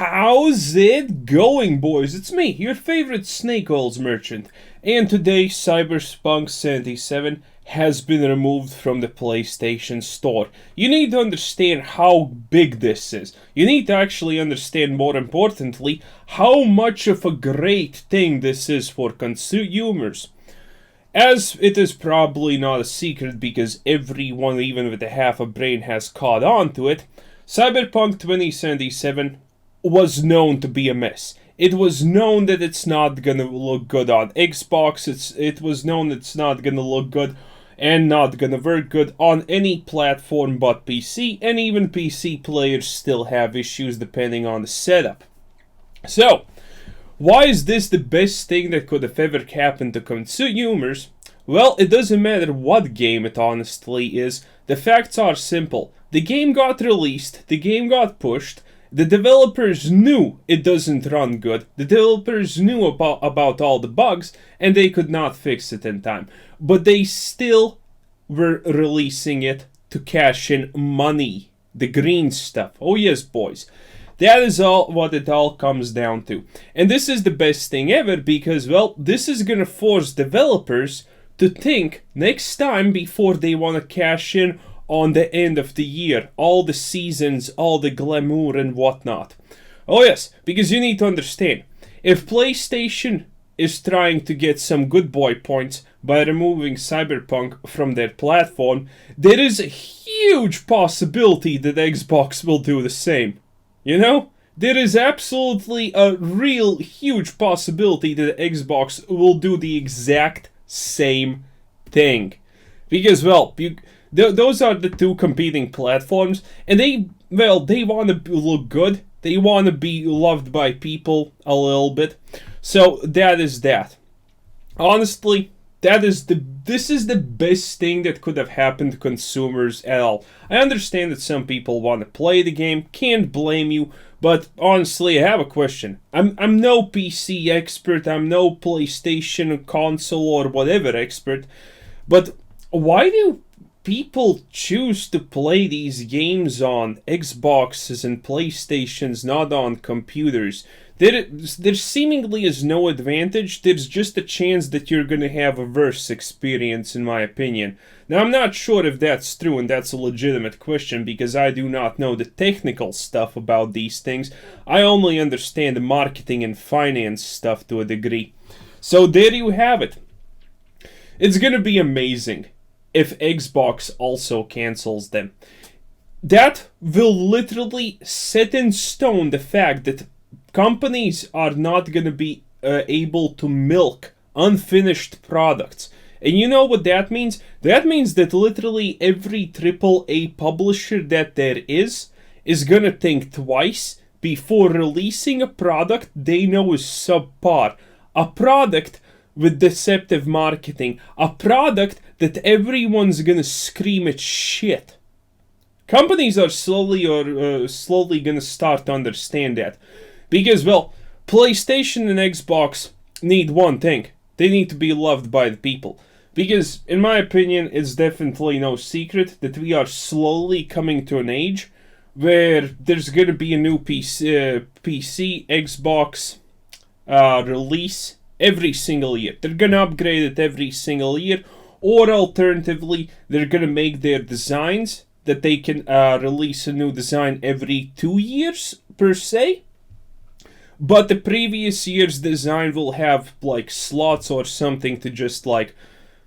How's it going, boys? It's me, your favorite snake oils merchant, and today Cyberpunk 77 has been removed from the PlayStation Store. You need to understand how big this is. You need to actually understand, more importantly, how much of a great thing this is for consumers. As it is probably not a secret because everyone, even with a half a brain, has caught on to it, Cyberpunk 2077 was known to be a mess. It was known that it's not gonna look good on Xbox, it was known it's not gonna look good and not gonna work good on any platform but PC, and even PC players still have issues depending on the setup. So, why is this the best thing that could have ever happened to consumers? Well, it doesn't matter what game it honestly is, the facts are simple. The game got released, the game got pushed, the developers knew it doesn't run good, the developers knew about all the bugs, and they could not fix it in time. But they still were releasing it to cash in money. The green stuff. Oh yes, boys. That is all what it all comes down to. And this is the best thing ever because, well, this is gonna force developers to think next time before they wanna cash in on the end of the year, all the seasons, all the glamour and whatnot. Oh yes, because you need to understand, if PlayStation is trying to get some good boy points by removing Cyberpunk from their platform, there is a huge possibility that Xbox will do the same. You know? There is absolutely a real huge possibility that Xbox will do the exact same thing. Because, well, those are the two competing platforms, and they want to look good. They want to be loved by people a little bit. So that is that. Honestly, this is the best thing that could have happened to consumers at all. I understand that some people want to play the game, can't blame you, but honestly, I have a question. I'm no PC expert, I'm no PlayStation console or whatever expert, but why do people choose to play these games on Xboxes and PlayStations, not on computers? There seemingly is no advantage. There's just a chance that you're gonna have a worse experience, in my opinion. Now, I'm not sure if that's true, and that's a legitimate question, because I do not know the technical stuff about these things. I only understand the marketing and finance stuff to a degree. So there you have it. It's gonna be amazing if Xbox also cancels them. That will literally set in stone the fact that companies are not going to be able to milk unfinished products. And you know what that means? That means that literally every AAA publisher that there is going to think twice before releasing a product they know is subpar. A product with deceptive marketing. A product that everyone's going to scream at shit. Companies are slowly going to start to understand that. Because, well, PlayStation and Xbox need one thing. They need to be loved by the people. Because, in my opinion, it's definitely no secret that we are slowly coming to an age where there's going to be a new PC Xbox release every single year. They're going to upgrade it every single year. Or alternatively, they're going to make their designs that they can release a new design every 2 years, per se. But the previous year's design will have, like, slots or something to just, like,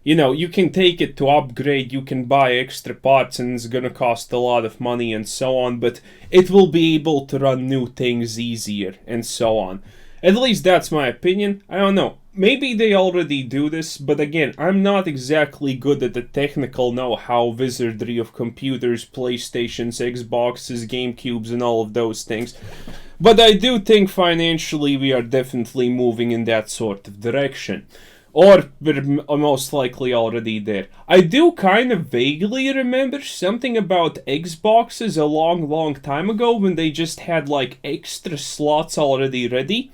you know, you can take it to upgrade, you can buy extra parts, and it's gonna cost a lot of money and so on, but it will be able to run new things easier, and so on. At least that's my opinion. I don't know. Maybe they already do this, but again, I'm not exactly good at the technical know-how wizardry of computers, PlayStations, Xboxes, GameCubes, and all of those things. But I do think financially we are definitely moving in that sort of direction. Or we're most likely already there. I do kind of vaguely remember something about Xboxes a long time ago when they just had like extra slots already ready.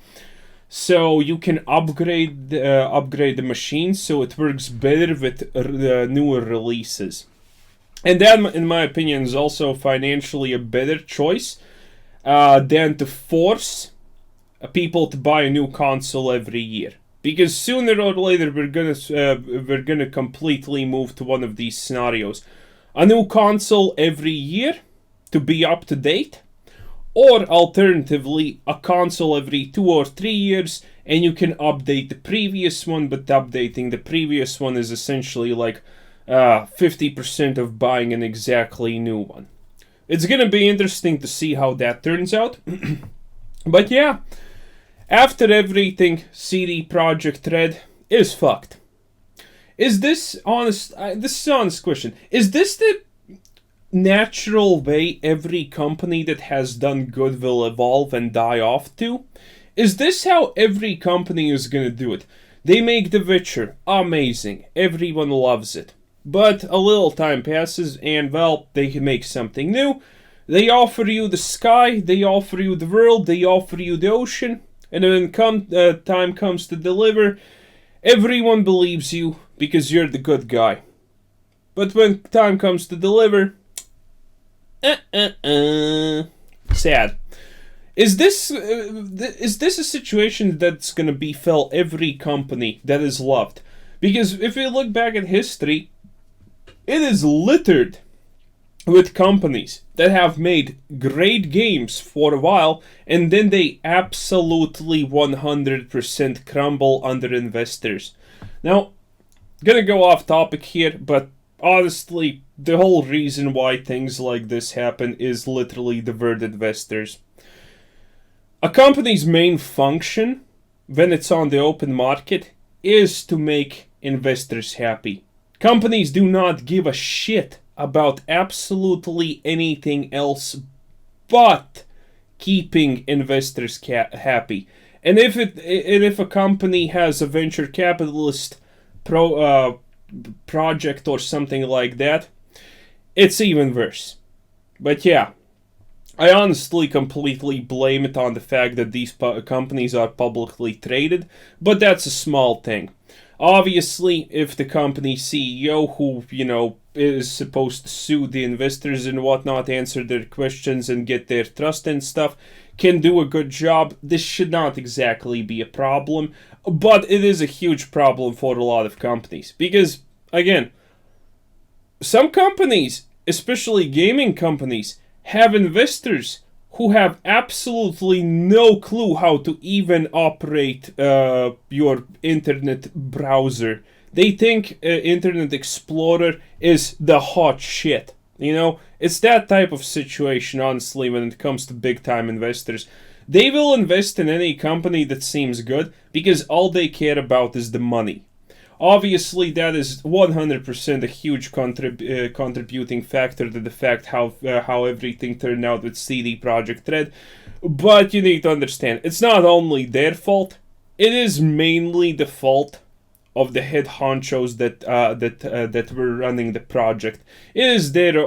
So you can upgrade the machine so it works better with the newer releases. And that, in my opinion, is also financially a better choice. than to force people to buy a new console every year. Because sooner or later we're gonna completely move to one of these scenarios: a new console every year to be up to date, or alternatively a console every 2 or 3 years, and you can update the previous one. But updating the previous one is essentially like 50% of buying an exactly new one. It's gonna be interesting to see how that turns out. But yeah, after everything, CD Projekt Red is fucked. Is this honest? This is an honest question. Is this the natural way every company that has done good will evolve and die off to? Is this how every company is gonna do it? They make The Witcher amazing. Everyone loves it. But a little time passes and, well, they make something new. They offer you the sky, they offer you the world, they offer you the ocean. And when time comes to deliver, everyone believes you because you're the good guy. But when time comes to deliver, sad. Is this a situation that's gonna befall every company that is loved? Because if we look back at history, it is littered with companies that have made great games for a while and then they absolutely 100% crumble under investors. Now, gonna go off topic here, but honestly, the whole reason why things like this happen is literally the word investors. A company's main function, when it's on the open market, is to make investors happy. Companies do not give a shit about absolutely anything else but keeping investors happy. And if a company has a venture capitalist project or something like that, it's even worse. But yeah, I honestly completely blame it on the fact that these companies are publicly traded, but that's a small thing. Obviously, if the company CEO, who, is supposed to sue the investors and whatnot, answer their questions and get their trust and stuff, can do a good job, this should not exactly be a problem. But it is a huge problem for a lot of companies. Because, again, some companies, especially gaming companies, have investors who have absolutely no clue how to even operate your internet browser. They think Internet Explorer is the hot shit. It's that type of situation, honestly, when it comes to big-time investors. They will invest in any company that seems good because all they care about is the money. Obviously, that is 100% a huge contributing factor to the fact how everything turned out with CD Projekt Red. But you need to understand, it's not only their fault; it is mainly the fault of the head honchos that were running the project. It is their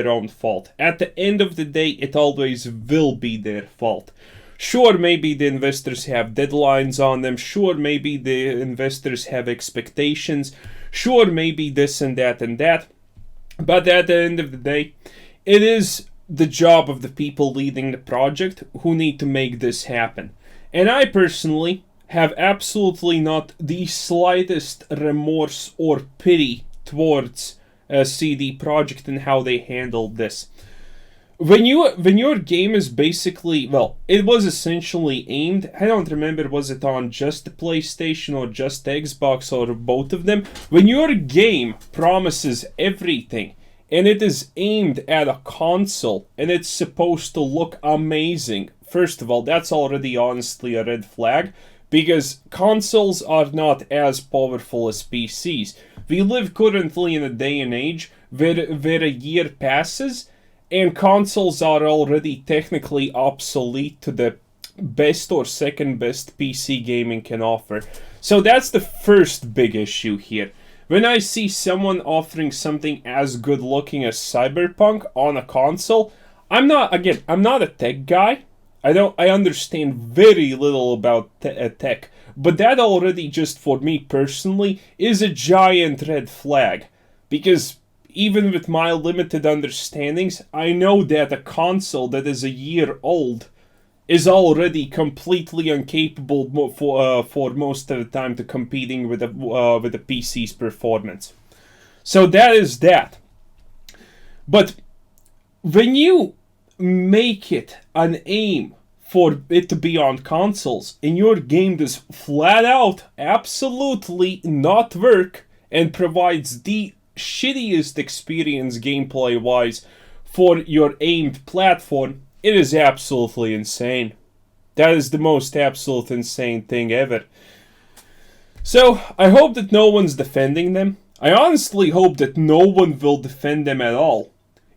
own fault. At the end of the day, it always will be their fault. Sure, maybe the investors have deadlines on them. Sure, maybe the investors have expectations. Sure, maybe this and that and that. But at the end of the day, it is the job of the people leading the project who need to make this happen. And I personally have absolutely not the slightest remorse or pity towards CD Projekt and how they handled this. When your game is basically, well, it was essentially aimed, I don't remember, was it on just the PlayStation or just Xbox or both of them? When your game promises everything and it is aimed at a console and it's supposed to look amazing, first of all, that's already honestly a red flag, because consoles are not as powerful as PCs. We live currently in a day and age where a year passes and consoles are already technically obsolete to the best or second best PC gaming can offer. So that's the first big issue here. When I see someone offering something as good looking as Cyberpunk on a console, I'm not a tech guy. I understand very little about tech, but that already, just for me personally, is a giant red flag. Because even with my limited understandings, I know that a console that is a year old is already completely incapable for most of the time to competing with the PC's performance. So that is that. But when you make it an aim for it to be on consoles, and your game does flat out absolutely not work and provides the shittiest experience gameplay wise for your aimed platform, it is absolutely insane. That is the most absolute insane thing ever. So, I hope that no one's defending them. I honestly hope that no one will defend them at all.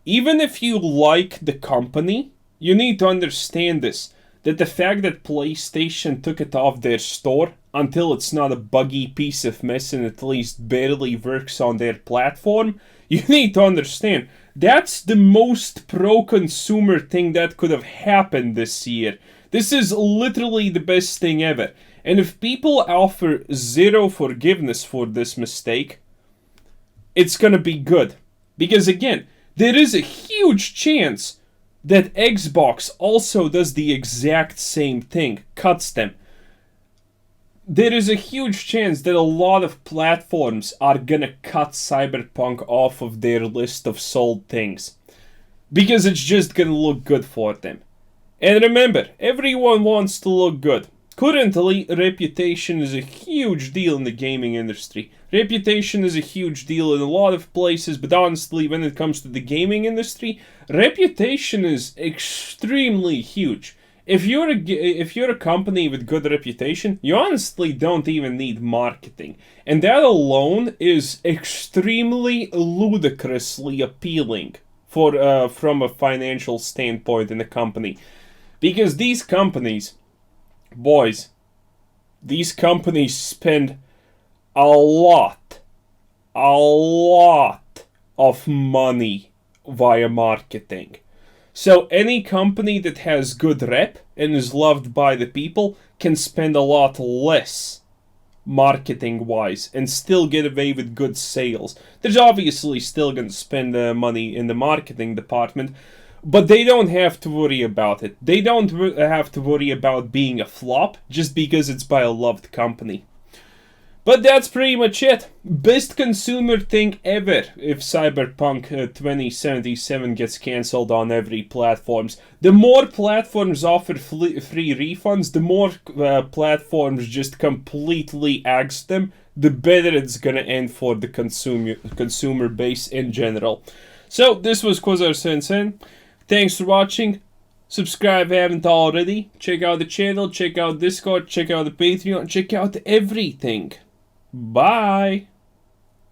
Even if you like the company, you need to understand this, that the fact that PlayStation took it off their store until it's not a buggy piece of mess and at least barely works on their platform, you need to understand that's the most pro-consumer thing that could have happened this year. This is literally the best thing ever. And if people offer zero forgiveness for this mistake, it's gonna be good. Because again, there is a huge chance that Xbox also does the exact same thing, cuts them. There is a huge chance that a lot of platforms are gonna cut Cyberpunk off of their list of sold things. Because it's just gonna look good for them. And remember, everyone wants to look good. Currently, reputation is a huge deal in the gaming industry. Reputation is a huge deal in a lot of places, but honestly, when it comes to the gaming industry, reputation is extremely huge. If you're a company with good reputation, you honestly don't even need marketing. And that alone is extremely ludicrously appealing for from a financial standpoint in a company. Because these companies, boys, these companies spend a lot of money via marketing. So any company that has good rep and is loved by the people can spend a lot less marketing wise and still get away with good sales. There's obviously still going to spend money in the marketing department, but they don't have to worry about it. They don't have to worry about being a flop just because it's by a loved company. But that's pretty much it. Best consumer thing ever if Cyberpunk 2077 gets cancelled on every platforms. The more platforms offer free refunds, the more platforms just completely axe them, the better it's gonna end for the consumer base in general. So, this was Quasar Sensen. Thanks for watching. Subscribe if you haven't already. Check out the channel, check out Discord, check out the Patreon, check out everything. Bye!